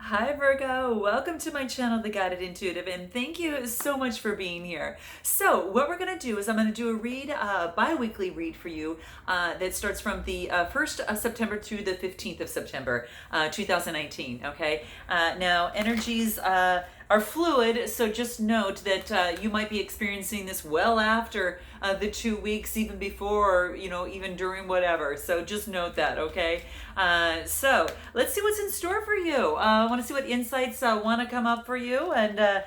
Hi Virgo, welcome to my channel, The Guided Intuitive, and thank you so much for being here. So what we're going to do is I'm going to do a bi-weekly read for you that starts from the 1st of September to the 15th of September, 2019, okay? Now, energies are fluid, so just note that you might be experiencing this well after the 2 weeks, even before, or, even during whatever. So just note that, okay? So let's see what's in store for you. I want to see what insights want to come up for you and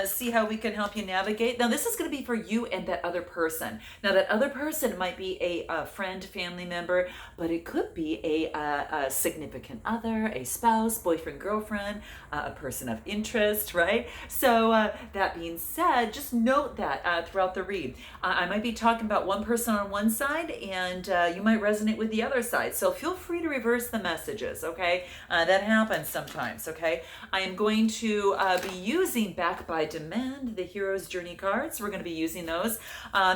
see how we can help you navigate. Now, this is going to be for you and that other person. Now, that other person might be a friend, family member, but it could be a significant other, a spouse, boyfriend, girlfriend, a person of interest, right? So that being said, just note that throughout the read. I might be talking about one person on one side and you might resonate with the other side. So feel free to reverse the messages, okay? That happens sometimes, okay? I am going to be using Back by Demand, the Hero's Journey cards. We're going to be using those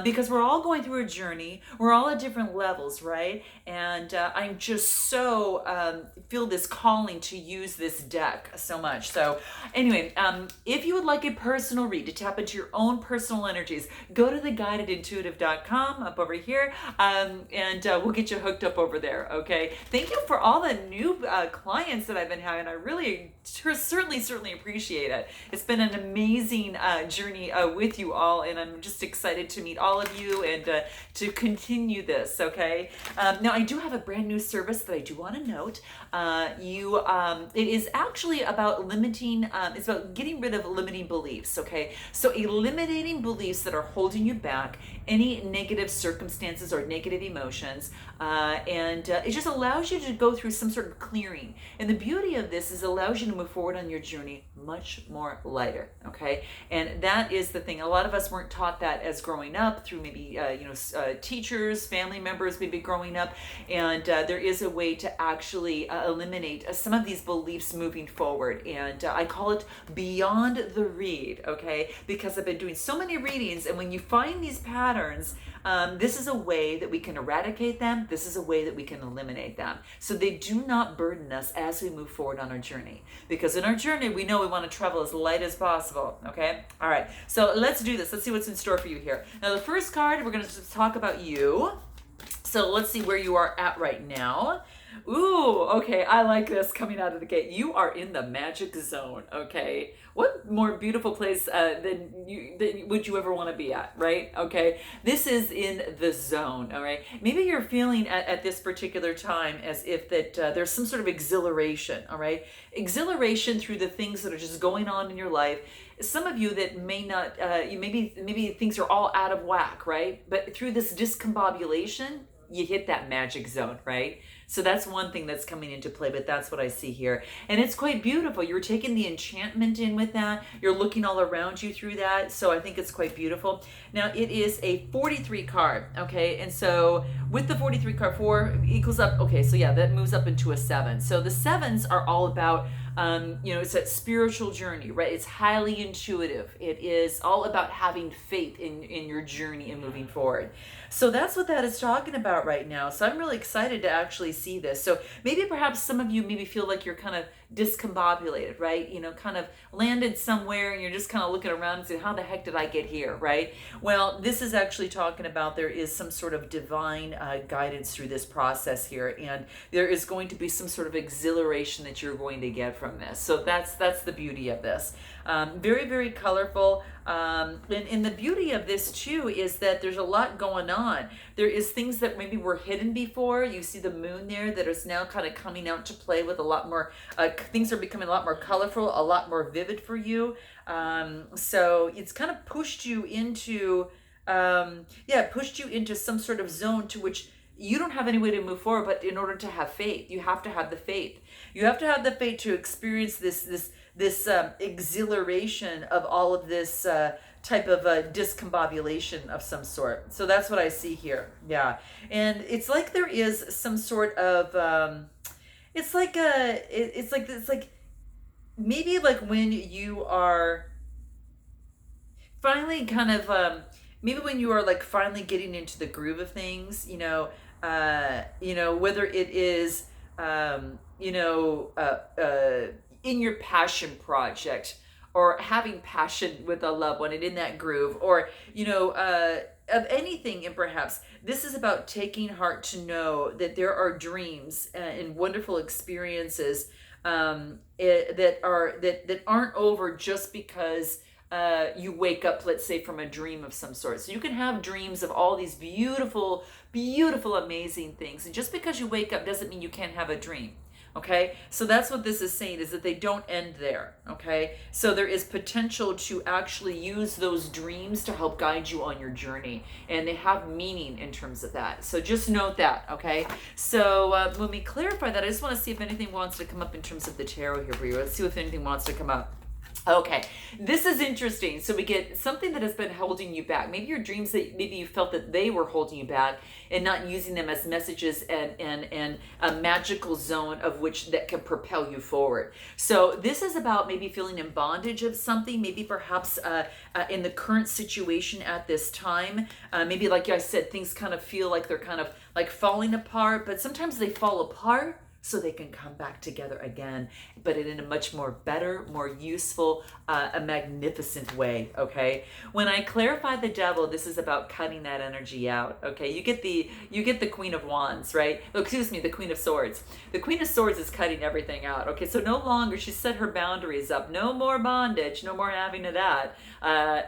because we're all going through a journey. We're all at different levels, right? And I'm just so feel this calling to use this deck so much. So anyway, if you would like a personal read to tap into your own personal energies, go to theguidedintuitive.com up over here, and we'll get you hooked up over there, okay? Thank you for all the new clients that I've been having. I really certainly appreciate it. It's been an amazing journey with you all, and I'm just excited to meet all of you and to continue this, okay? Now, I do have a brand new service that I do want to note. It is actually about limiting, it's about getting rid of limiting beliefs, okay? So eliminating beliefs that are holding you back, any negative circumstances or negative emotions, and it just allows you to go through some sort of clearing. And the beauty of this is it allows you to move forward on your journey much more lighter, okay? And that is the thing. A lot of us weren't taught that as growing up through maybe, teachers, family members, maybe growing up, and there is a way to actually eliminate some of these beliefs moving forward. And I call it beyond the read, okay? Because I've been doing so many readings, and when you find these patterns, this is a way that we can eradicate them. This is a way that we can eliminate them. So they do not burden us as we move forward on our journey. Because in our journey, we know we want to travel as light as possible, okay? All right, so let's do this. Let's see what's in store for you here. Now, the first card, we're going to talk about you. So let's see where you are at right now. Ooh, okay, I like this coming out of the gate. You are in the magic zone, okay? What more beautiful place than would you ever want to be at, right? Okay, this is in the zone, all right? Maybe you're feeling at this particular time as if that there's some sort of exhilaration, all right? Exhilaration through the things that are just going on in your life. Some of you that may not, maybe things are all out of whack, right? But through this discombobulation, you hit that magic zone, right? So that's one thing that's coming into play, but that's what I see here. And it's quite beautiful. You're taking the enchantment in with that. You're looking all around you through that. So I think it's quite beautiful. Now, it is a 43 card, okay? And so with the 43 card, 4 equals up. Okay, so yeah, that moves up into a 7. So the 7s are all about, it's that spiritual journey, right? It's highly intuitive. It is all about having faith in your journey and moving forward. So that's what that is talking about right now. So I'm really excited to actually see this. So maybe perhaps some of you maybe feel like you're kind of discombobulated, right? Kind of landed somewhere and you're just kind of looking around and saying, how the heck did I get here, right? Well, this is actually talking about there is some sort of divine guidance through this process here, and there is going to be some sort of exhilaration that you're going to get from this. So that's the beauty of this. Very, very colorful. And the beauty of this too is that there's a lot going on. There is things that maybe were hidden before. You see the moon there that is now kind of coming out to play with a lot more, things are becoming a lot more colorful, a lot more vivid for you. So it's kind of pushed you into, pushed you into some sort of zone to which you don't have any way to move forward, but in order to have faith, you have to have the faith. You have to have the faith to experience this exhilaration of all of this type of discombobulation of some sort. So that's what I see here. Yeah. And it's like there is some sort of, it's like maybe like when you are finally kind of, maybe when you are like finally getting into the groove of things, whether it is, in your passion project, or having passion with a loved one and in that groove, or of anything. And perhaps this is about taking heart to know that there are dreams and wonderful experiences that aren't over just because you wake up, let's say, from a dream of some sort. So you can have dreams of all these beautiful, beautiful, amazing things, and just because you wake up doesn't mean you can't have a dream. Okay, so that's what this is saying, is that they don't end there. Okay, so there is potential to actually use those dreams to help guide you on your journey, and they have meaning in terms of that. So just note that. Okay, so when we clarify that, I just want to see if anything wants to come up in terms of the tarot here for you. Let's see if anything wants to come up. Okay, this is interesting. So we get something that has been holding you back. Maybe your dreams, that maybe you felt that they were holding you back and not using them as messages and a magical zone of which that can propel you forward. So this is about maybe feeling in bondage of something, maybe perhaps in the current situation at this time. Maybe like I said, things kind of feel like they're kind of like falling apart, but sometimes they fall apart so they can come back together again, but in a much more better, more useful, a magnificent way. Okay, when I clarify the devil, this is about cutting that energy out. Okay, you get the Queen of Wands, right? Oh, excuse me, the Queen of Swords. The Queen of Swords is cutting everything out. Okay, so no longer, she set her boundaries up. No more bondage, no more having of that.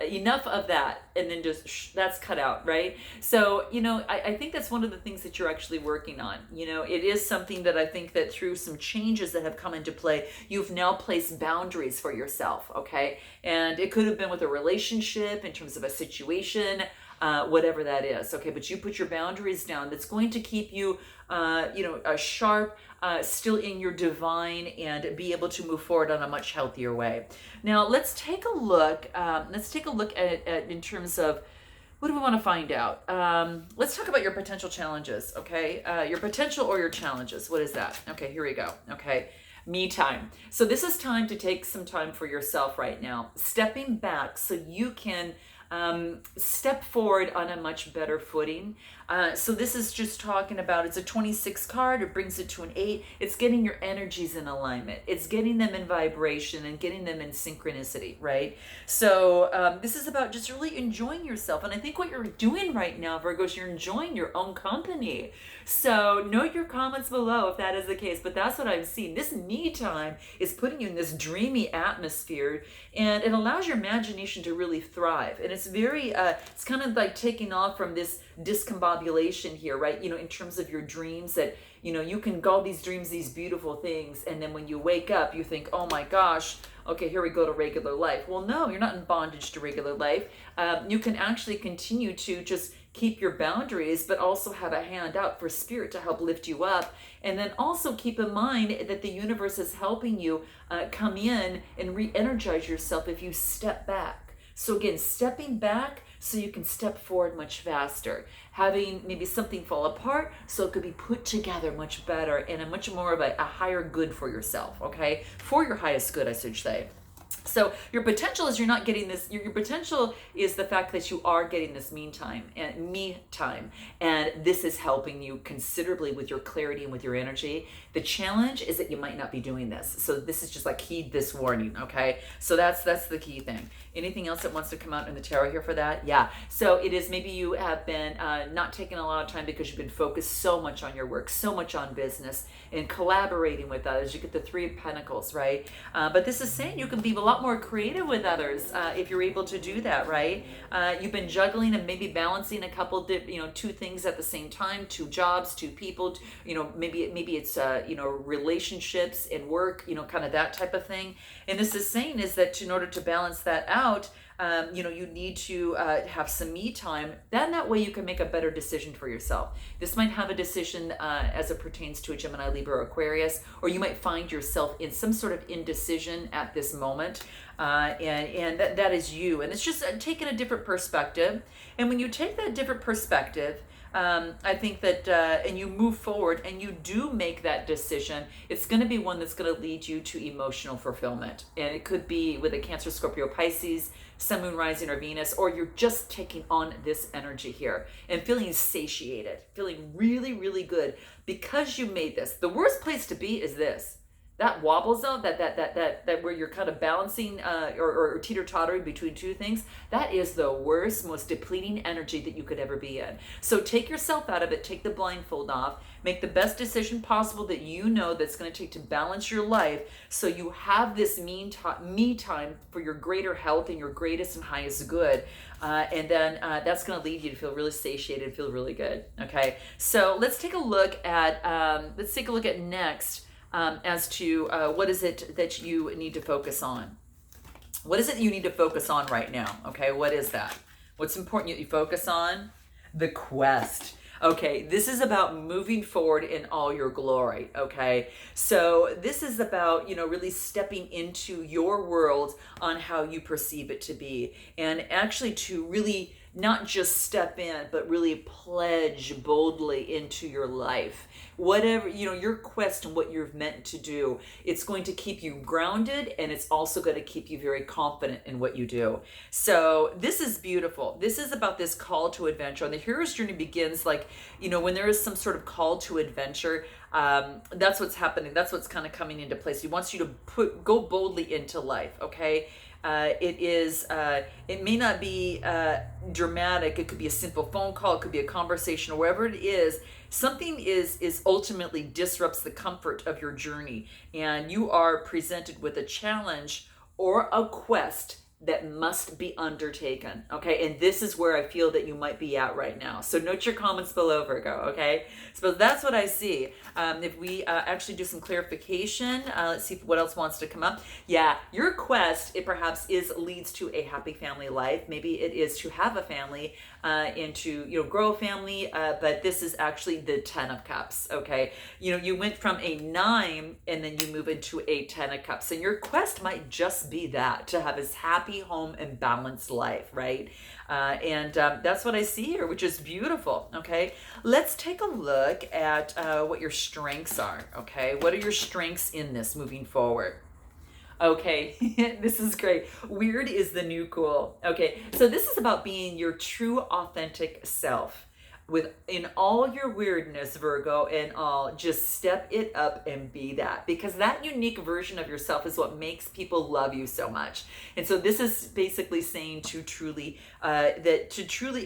Enough of that, and then just that's cut out, right? So I think that's one of the things that you're actually working on. It is something that I think that through some changes that have come into play, you've now placed boundaries for yourself. Okay, and it could have been with a relationship, in terms of a situation, whatever that is. Okay, but you put your boundaries down. That's going to keep you sharp, still in your divine, and be able to move forward on a much healthier way. Now let's take a look. At in terms of, what do we want to find out? Let's talk about your potential challenges. Okay, your potential or your challenges. What is that? Okay, here we go. Okay, me time. So this is time to take some time for yourself right now, stepping back so you can step forward on a much better footing. So this is just talking about, it's a 26 card, it brings it to an 8. It's getting your energies in alignment. It's getting them in vibration and getting them in synchronicity, right? So this is about just really enjoying yourself. And I think what you're doing right now, Virgo, is you're enjoying your own company. So note your comments below if that is the case, but that's what I've seen. This me time is putting you in this dreamy atmosphere, and it allows your imagination to really thrive. And it's very, it's kind of like taking off from this discombobulation here, right? In terms of your dreams, that, you can go these dreams, these beautiful things, and then when you wake up, you think, oh my gosh, okay, here we go to regular life. Well, no, you're not in bondage to regular life. You can actually continue to just keep your boundaries, but also have a hand out for spirit to help lift you up. And then also keep in mind that the universe is helping you come in and re-energize yourself if you step back. So again, stepping back so you can step forward much faster. Having maybe something fall apart so it could be put together much better and a much more of a higher good for yourself, okay? For your highest good, I should say. So your potential is you're not getting this. Your potential is the fact that you are getting this me time, and this is helping you considerably with your clarity and with your energy. The challenge is that you might not be doing this. So this is just like, heed this warning, okay? So that's the key thing. Anything else that wants to come out in the tarot here for that? Yeah. So it is, maybe you have been not taking a lot of time because you've been focused so much on your work, so much on business, and collaborating with others. You get the 3 of Pentacles, right? But this is saying you can be a lot more creative with others if you're able to do that, right? You've been juggling and maybe balancing a couple, 2 things at the same time, 2 jobs, 2 people, maybe it's relationships and work, kind of that type of thing. And this is saying is that in order to balance that out, you need to have some me time. Then that way you can make a better decision for yourself. This might have a decision as it pertains to a Gemini, Libra, or Aquarius, or you might find yourself in some sort of indecision at this moment. And that is you. And it's just taking a different perspective. And when you take that different perspective, I think that, and you move forward and you do make that decision, it's going to be one that's going to lead you to emotional fulfillment. And it could be with a Cancer, Scorpio, Pisces, Sun, Moon, Rising, or Venus, or you're just taking on this energy here and feeling satiated, feeling really, really good because you made this. The worst place to be is this. that wobble zone, that where you're kind of balancing or teeter-tottering between two things, that is the worst, most depleting energy that you could ever be in. So take yourself out of it, take the blindfold off, make the best decision possible that you know that's going to take to balance your life, so you have this me time for your greater health and your greatest and highest good. And then that's going to lead you to feel really satiated, feel really good. Okay, so let's take a look at next, as to what is it that you need to focus on. What is it you need to focus on right now? Okay, what is that? What's important that you focus on? The quest. Okay, this is about moving forward in all your glory, okay? So this is about, really stepping into your world on how you perceive it to be, and actually to really not just step in, but really pledge boldly into your life. Whatever, your quest and what you're meant to do, it's going to keep you grounded, and it's also going to keep you very confident in what you do. So this is beautiful. This is about this call to adventure. And the hero's journey begins when there is some sort of call to adventure. That's what's happening. That's what's kind of coming into place. He wants you to go boldly into life, okay? It may not be dramatic. It could be a simple phone call. It could be a conversation, or wherever it is. Something is ultimately disrupts the comfort of your journey, and you are presented with a challenge or a quest that must be undertaken, okay? And this is where I feel that you might be at right now. So note your comments below, Virgo, okay? So that's what I see. If we actually do some clarification, let's see what else wants to come up. Yeah, your quest, it perhaps leads to a happy family life. Maybe it is to have a family, and to grow a family, but this is actually the 10 of Cups, okay? You went from a 9 and then you move into a 10 of Cups, and your quest might just be that, to have this happy home and balanced life, right? And that's what I see here, which is beautiful, okay? Let's take a look at what your strengths are, okay? What are your strengths in this moving forward? Okay, this is great. Weird is the new cool. Okay, so this is about being your true authentic self. In all your weirdness, Virgo, and all, just step it up and be that, because that unique version of yourself is what makes people love you so much. And so this is basically saying to truly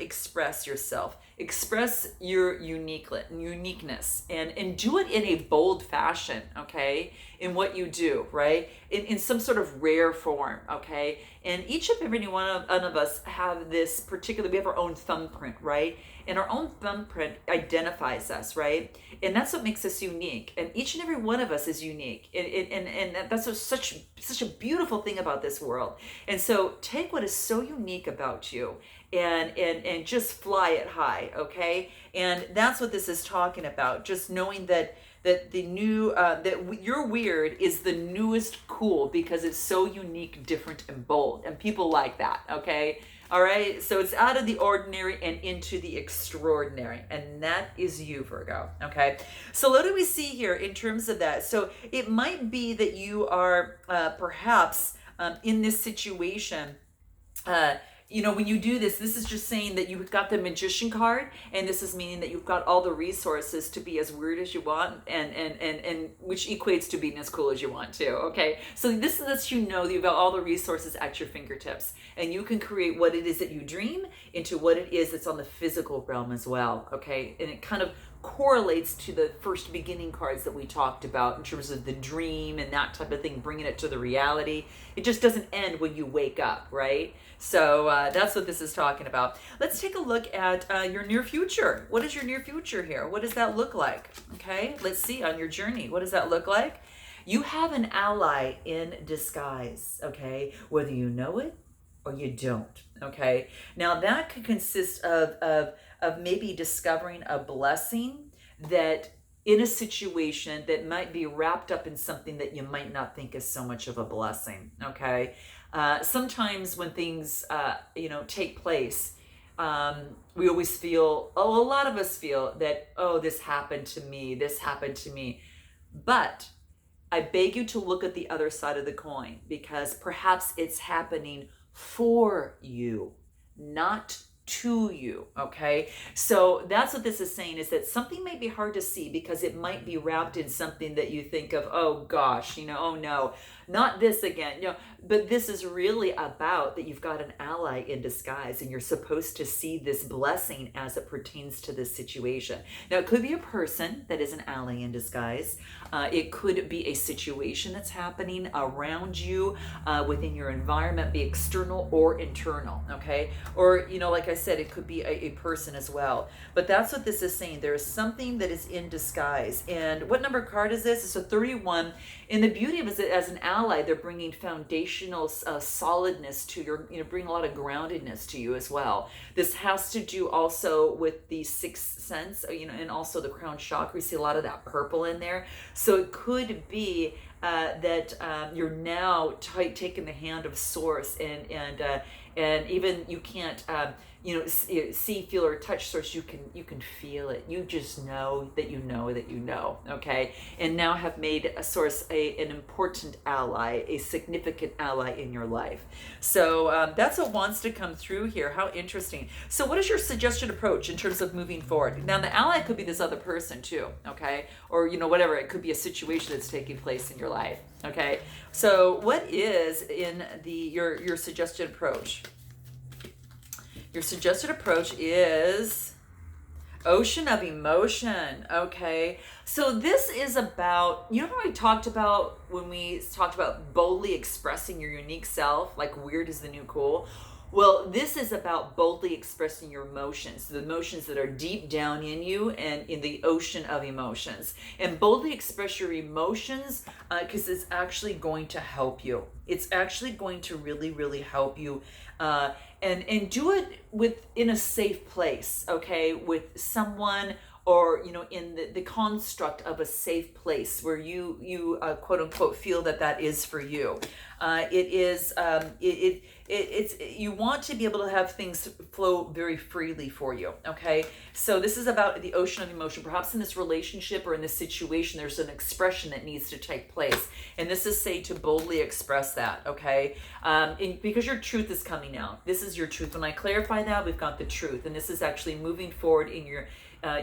express yourself, express your uniqueness, and do it in a bold fashion, okay? In what you do, right? In some sort of rare form, okay? And each and every one of us have this particular, we have our own thumbprint, right? And our own thumbprint identifies us, right? And that's what makes us unique. And each and every one of us is unique. And that's such a beautiful thing about this world. And so take what is so unique about you and just fly it high, okay? And that's what this is talking about. Just knowing that the new you're weird is the newest cool, because it's so unique, different, and bold, and people like that, okay? All right, so it's out of the ordinary and into the extraordinary, and that is you, Virgo, okay? So what do we see here in terms of that? So it might be that you are perhaps in this situation, when you do this, this is just saying that you've got the Magician card, and this is meaning that you've got all the resources to be as weird as you want, and which equates to being as cool as you want too, okay? So this lets you know that you've got all the resources at your fingertips, and you can create what it is that you dream into what it is that's on the physical realm as well, okay? And it kind of correlates to the first beginning cards that we talked about in terms of the dream and that type of thing, bringing it to the reality. It just doesn't end when you wake up, right? So that's what this is talking about. Let's take a look at your near future. What is your near future here? What does that look like? Okay, let's see on your journey. What does that look like? You have an ally in disguise, okay? Whether you know it or you don't, okay? Now that could consist of maybe discovering a blessing that in a situation that might be wrapped up in something that you might not think is so much of a blessing, okay? Sometimes when things, take place, we always feel, a lot of us feel that, this happened to me. But I beg you to look at the other side of the coin, because perhaps it's happening for you, not to you, okay? So that's what this is saying, is that something may be hard to see because it might be wrapped in something that you think of, oh gosh, oh no, not this again, but this is really about that you've got an ally in disguise, and you're supposed to see this blessing as it pertains to this situation. Now, it could be a person that is an ally in disguise. It could be a situation that's happening around you, within your environment, be external or internal, okay? Or, like I said, it could be a person as well. But that's what this is saying. There is something that is in disguise. And what number card is this? It's a 31. And the beauty of it is that as an ally, they're bringing foundational solidness to your, bring a lot of groundedness to you as well. This has to do also with the sixth sense, and also the crown chakra. You see a lot of that purple in there. So it could be that you're now taking the hand of source, and even you can't see, feel, or touch source. You can feel it. You just know that you know that you know, okay? And now have made a source an important ally, a significant ally in your life. So that's what wants to come through here. How interesting. So what is your suggested approach in terms of moving forward? Now, the ally could be this other person too, okay? Or, whatever. It could be a situation that's taking place in your life, okay? So what is in your suggested approach? Your suggested approach is ocean of emotion, okay? So this is about, what we talked about when we talked about boldly expressing your unique self, like weird is the new cool? Well, this is about boldly expressing your emotions, the emotions that are deep down in you and in the ocean of emotions. And boldly express your emotions because it's actually going to help you. It's actually going to really, really help you. And do it in a safe place, okay, with someone, or in the construct of a safe place where you quote unquote feel that is for you. It's you want to be able to have things flow very freely for you, okay? So this is about the ocean of emotion. Perhaps in this relationship or in this situation, there's an expression that needs to take place, and this is say to boldly express that, okay? Because your truth is coming out. This is your truth. When I clarify that, we've got the truth, and this is actually moving forward in your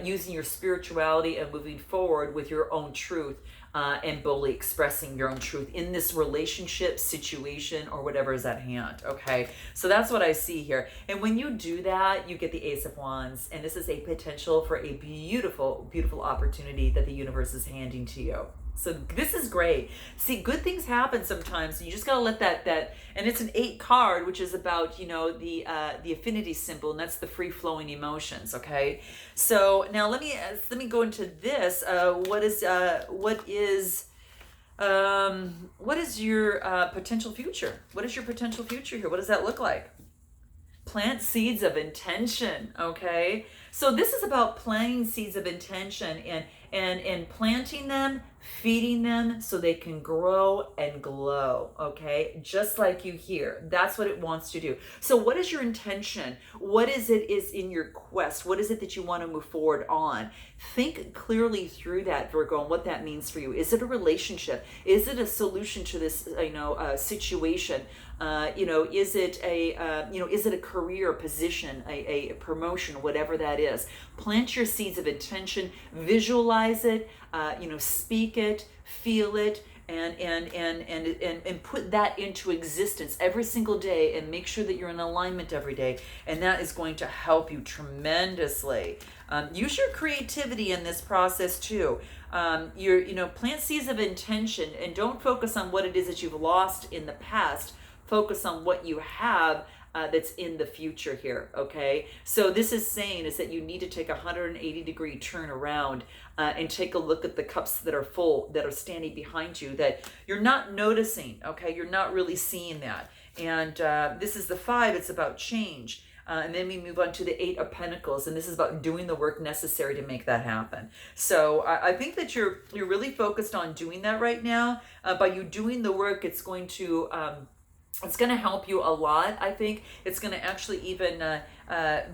using your spirituality and moving forward with your own truth, and boldly expressing your own truth in this relationship, situation, or whatever is at hand, okay? So that's what I see here. And when you do that, you get the Ace of Wands, and this is a potential for a beautiful, beautiful opportunity that the universe is handing to you. So this is great. See, good things happen sometimes. You just gotta let that, and it's an 8 card, which is about, the affinity symbol, and that's the free flowing emotions. Okay. So now let me go into this. What is your potential future? What is your potential future here? What does that look like? Plant seeds of intention. Okay. So this is about planting seeds of intention and planting them, feeding them so they can grow and glow, okay? Just like you hear. That's what it wants to do. So what is your intention? What is in your quest? What is it that you want to move forward on? Think clearly through that, Virgo, and what that means for you. Is it a relationship? Is it a solution to this, situation? Is it a career position, a promotion, whatever that is? Plant your seeds of intention, visualize it, speak it, feel it, and put that into existence every single day, and make sure that you're in alignment every day, and that is going to help you tremendously. Use your creativity in this process too. Plant seeds of intention, and don't focus on what it is that you've lost in the past. Focus on what you have that's in the future here, okay? So this is saying is that you need to take a 180-degree turn around and take a look at the cups that are full, that are standing behind you, that you're not noticing, okay? You're not really seeing that. And this is the 5, it's about change. And then we move on to the 8 of Pentacles, and this is about doing the work necessary to make that happen. So I think that you're really focused on doing that right now. By you doing the work, it's going to help you a lot. I think it's going to actually even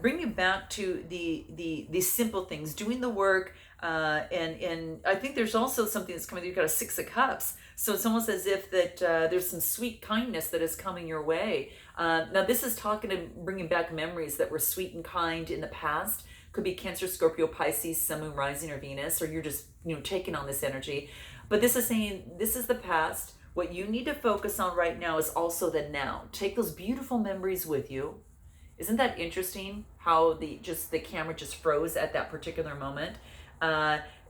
bring you back to the simple things, doing the work, And I think there's also something that's coming. You've got a Six of Cups, so it's almost as if that there's some sweet kindness that is coming your way. Now this is talking and bringing back memories that were sweet and kind in the past. Could be Cancer, Scorpio, Pisces, Sun, Moon, Rising, or Venus, or you're just taking on this energy. But this is saying this is the past. What you need to focus on right now is also the now. Take those beautiful memories with you. Isn't that interesting how the camera just froze at that particular moment?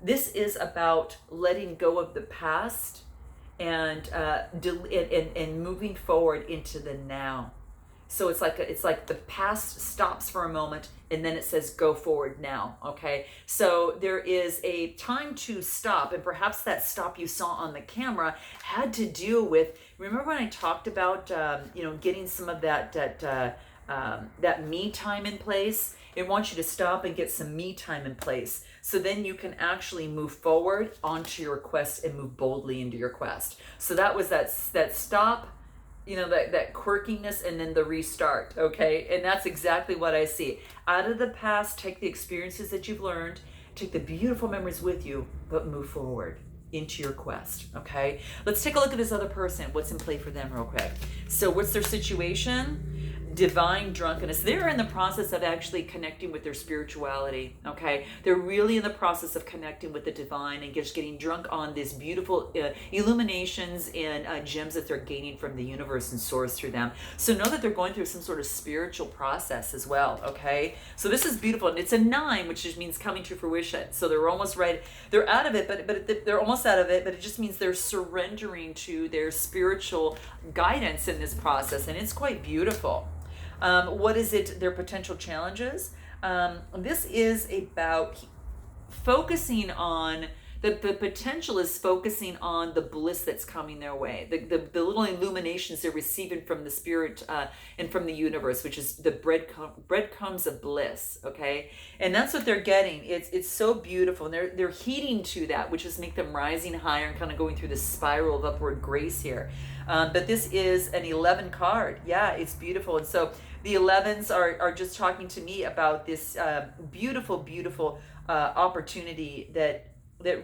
This is about letting go of the past and moving forward into the now. So it's like the past stops for a moment and then it says go forward now. Okay, so there is a time to stop, and perhaps that stop you saw on the camera had to deal with. Remember when I talked about getting some of that me time in place? It wants you to stop and get some me time in place, so then you can actually move forward onto your quest and move boldly into your quest. So that was that stop, that quirkiness, and then the restart. Okay, and that's exactly what I see. Out of the past, take the experiences that you've learned, take the beautiful memories with you, but move forward into your quest. Okay, let's take a look at this other person. What's in play for them real quick? So what's their situation? Divine drunkenness. They're in the process of actually connecting with their spirituality. Okay, they're really in the process of connecting with the divine and just getting drunk on this beautiful illuminations and gems that they're gaining from the universe and source through them. So know that they're going through some sort of spiritual process as well. Okay, so this is beautiful, and it's a 9, which just means coming to fruition. So they're almost right. They're out of it, but they're almost out of it. But it just means they're surrendering to their spiritual guidance in this process, and it's quite beautiful. What is it? Their potential challenges. This is about focusing on the potential is focusing on the bliss that's coming their way, the little illuminations they're receiving from the spirit and from the universe, which is the breadcrumbs of bliss. Okay, and that's what they're getting. It's so beautiful, and they're heeding to that, which is make them rising higher and kind of going through this spiral of upward grace here. But this is an 11 card. Yeah, it's beautiful. And so the 11s are just talking to me about this beautiful opportunity that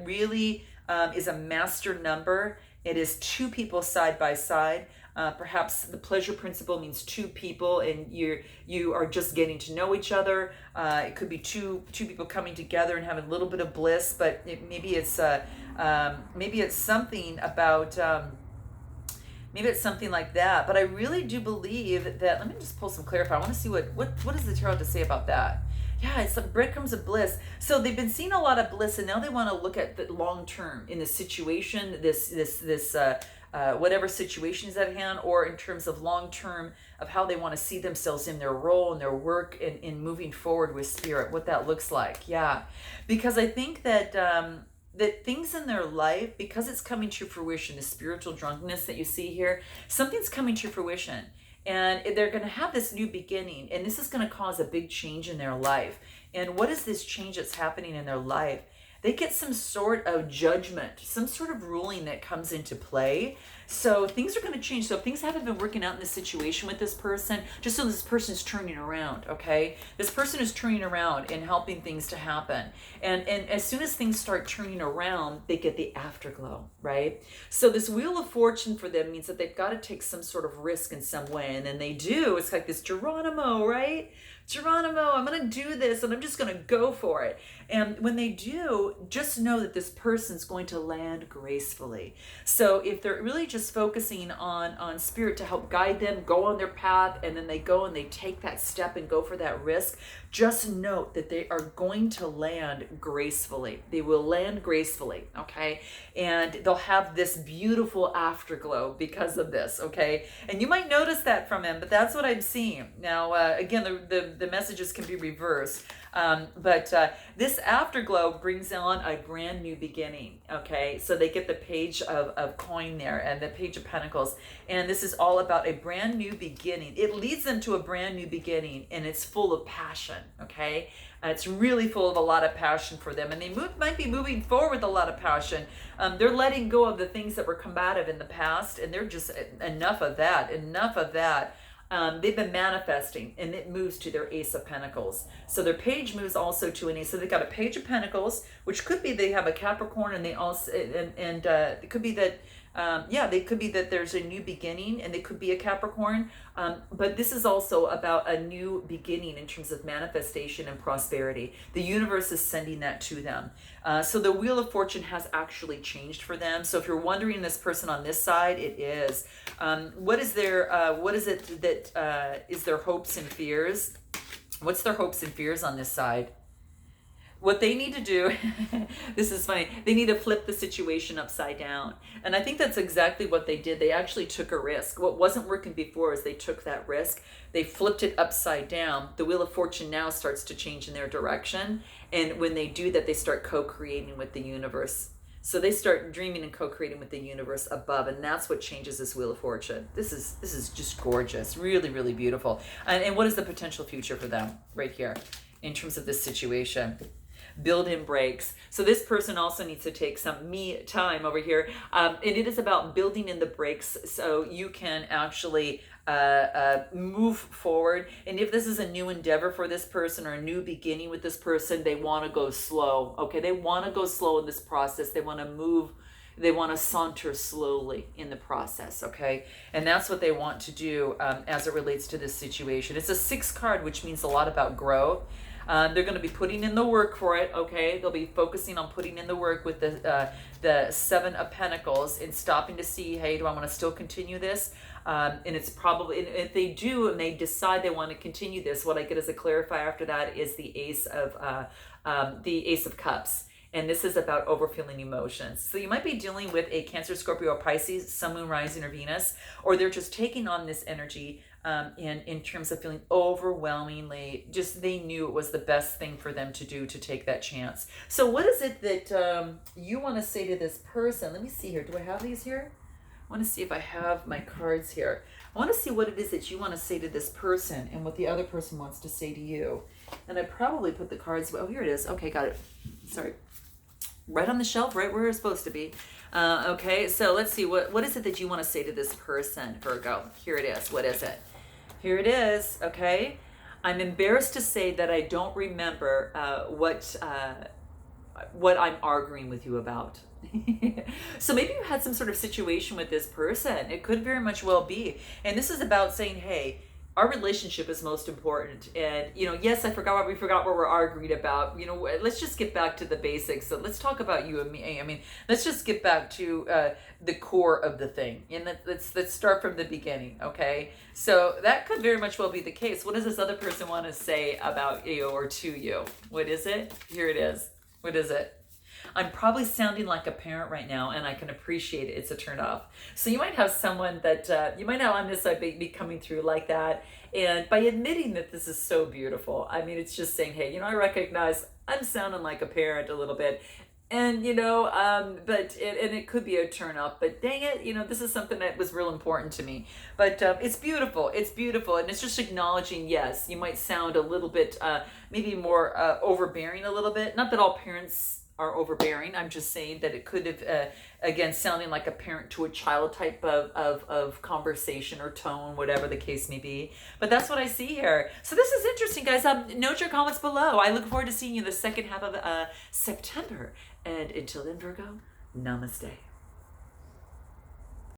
really is a master number. It is 2 people side by side. Perhaps the pleasure principle means 2 people, and you are just getting to know each other. It could be two people coming together and having a little bit of bliss, but maybe it's something about. Maybe it's something like that, but I really do believe that. Let me just pull some clarify. I want to see what does the tarot have to say about that. Yeah, it's like breadcrumbs of bliss. So they've been seeing a lot of bliss, and now they want to look at the long term in the situation, this whatever situation is at hand, or in terms of long term of how they want to see themselves in their role and their work and in moving forward with spirit, what that looks like. Yeah, because I think that. That things in their life, because it's coming to fruition, the spiritual drunkenness that you see here, something's coming to fruition, and they're going to have this new beginning, and this is going to cause a big change in their life. And what is this change that's happening in their life? They get some sort of judgment, some sort of ruling that comes into play. So things are going to change. So if things haven't been working out in this situation with this person, just so this person's turning around, okay? This person is turning around and helping things to happen. And as soon as things start turning around, they get the afterglow, right? So this Wheel of Fortune for them means that they've got to take some sort of risk in some way. And then they do. It's like this Geronimo, right? Geronimo, I'm going to do this, and I'm just going to go for it. And when they do, just know that this person's going to land gracefully. So if they're really just focusing on spirit to help guide them, go on their path, and then they go and they take that step and go for that risk, just note that they are going to land gracefully. They will land gracefully, okay? And they'll have this beautiful afterglow because of this, okay? And you might notice that from him, but that's what I'm seeing. Now, again, the messages can be reversed. But this afterglow brings on a brand new beginning, okay? So they get the page of coin there and the page of pentacles, and this is all about a brand new beginning. It leads them to a brand new beginning, and it's full of passion, okay? It's really full of a lot of passion for them, and they might be moving forward with a lot of passion. They're letting go of the things that were combative in the past, and they're just enough of that. they've been manifesting, and it moves to their Ace of Pentacles. So their page moves also to an Ace. So they've got a Page of Pentacles, which could be they have a Capricorn, and they also and it could be that they could be that there's a new beginning, and they could be a Capricorn. But this is also about a new beginning in terms of manifestation and prosperity. The universe is sending that to them. So the Wheel of Fortune has actually changed for them. So if you're wondering this person on this side, it is. What is it that is their hopes and fears? What's their hopes and fears on this side? What they need to do, this is funny, they need to flip the situation upside down. And I think that's exactly what they did. They actually took a risk. What wasn't working before is they took that risk. They flipped it upside down. The Wheel of Fortune now starts to change in their direction. And when they do that, they start co-creating with the universe. So they start dreaming and co-creating with the universe above, and that's what changes this Wheel of Fortune. This is just gorgeous, really, really beautiful. And what is the potential future for them right here in terms of this situation? Build in breaks. So this person also needs to take some me time over here. And it is about building in the breaks so you can actually move forward. And if this is a new endeavor for this person or a new beginning with this person, they want to go slow. Okay, they want to go slow in this process. They want to move. They want to saunter slowly in the process, okay? And that's what they want to do as it relates to this situation. It's a 6 card, which means a lot about growth. They're going to be putting in the work for it, okay? They'll be focusing on putting in the work with the 7 of Pentacles and stopping to see, hey, do I want to still continue this? And it's probably, if they do and they decide they want to continue this, what I get as a clarifier after that is the Ace of Cups. And this is about overfilling emotions. So you might be dealing with a Cancer, Scorpio, or Pisces, Sun, Moon, Rising, or Venus, or they're just taking on this energy in terms of feeling overwhelmingly, just they knew it was the best thing for them to do to take that chance. So what is it that you want to say to this person? Let me see here. Do I have these here? I want to see if I have my cards here. I want to see what it is that you want to say to this person and what the other person wants to say to you. And I probably put the cards, oh, here it is. Okay, got it. Sorry. Right on the shelf, right where it's supposed to be. Okay, so let's see, what is it that you want to say to this person, Virgo? Here it is. What is it? Here it is, okay? I'm embarrassed to say that I don't remember what I'm arguing with you about. So maybe you had some sort of situation with this person. It could very much well be. And this is about saying, hey, our relationship is most important. And, yes, we forgot what we're arguing about. Let's just get back to the basics. So let's talk about you and me. I mean, let's just get back to the core of the thing. And let's start from the beginning, okay? So that could very much well be the case. What does this other person want to say about you or to you? What is it? Here it is. What is it? I'm probably sounding like a parent right now, and I can appreciate it. It's a turn off. So you might have someone that you might have on this side be coming through like that. And by admitting that this is so beautiful, I mean, it's just saying, hey, I recognize I'm sounding like a parent a little bit. And, but it could be a turn off, but dang it, this is something that was real important to me. But it's beautiful. It's beautiful. And it's just acknowledging, yes, you might sound a little bit, maybe more overbearing a little bit. Not that all parents are overbearing. I'm just saying that it could have, again, sounding like a parent to a child type of conversation or tone, whatever the case may be. But that's what I see here. So this is interesting, guys. Note your comments below. I look forward to seeing you the second half of September. And until then, Virgo, namaste.